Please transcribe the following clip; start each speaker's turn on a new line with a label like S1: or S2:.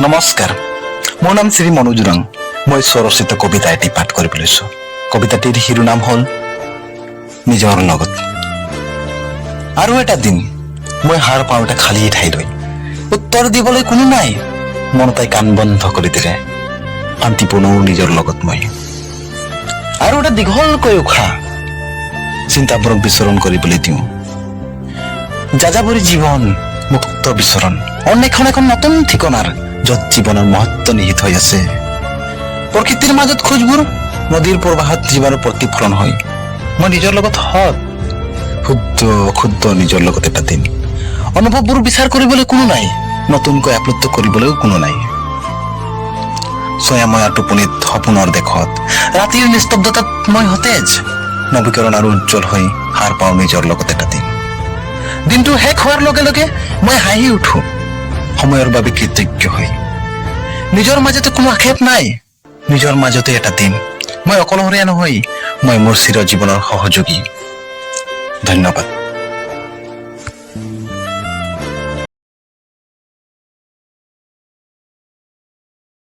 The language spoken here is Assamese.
S1: নমস্কাৰ, মোৰ নাম শ্ৰী মনোজ। মই স্বৰচিত কবিতা এটি পাঠ কৰিবলৈ লৈছোঁ। কবিতাটিৰ শিৰোনাম হ'ল নিজৰ লগত। আৰু এটা দিন মই হাৰ পাওঁতে খালী ঠাইলৈ উত্তৰ দিবলৈ কোনো নাই। মনতাই কাণ বন্ধ কৰি দিলে, শান্তিপূৰ্ণ নিজৰ লগত মই। আৰু এটা দীঘলকৈ উশাহ চিন্তাবোৰক বিচৰণ কৰিবলৈ দিওঁ। যাযাবৰী জীৱন, মুক্ত বিচৰণ, অন্যখন এখন নতুন ঠিকনাৰ, য'ত জীৱনৰ মহত্ব নিহিত হৈ আছে। প্ৰকৃতিৰ মাজত খোজবোৰ, নদীৰ প্ৰবাহত জীৱনৰ প্ৰতিফলন হয়। মই নিজৰ লগত শুদ্ধ অশুদ্ধ নিজৰ লগত এটা দিন। অনুভৱবোৰ বিচাৰ কৰিবলৈ কোনো নাই, নতুনকৈ আপ্লুত কৰিবলৈও কোনো নাই। ছয়াময়া টোপনিত সপোনৰ দেশত, ৰাতিৰ নিস্তব্ধতাত মই সতেজ, নৱীকৰণ আৰু উজ্জ্বল হৈ হাৰ পাওঁ নিজৰ লগত এটা দিন। দিনটো শেষ হোৱাৰ লগে লগে মই হাঁহি উঠো, সময়ৰ বাবে কৃতজ্ঞ হৈ। নিজৰ মাজতে কোনো আক্ষেপ নাই, নিজৰ মাজতে এটা দিন। মই অকলশৰীয়া নহয়, মই মোৰ চিৰ জীৱনৰ সহযোগী। ধন্যবাদ।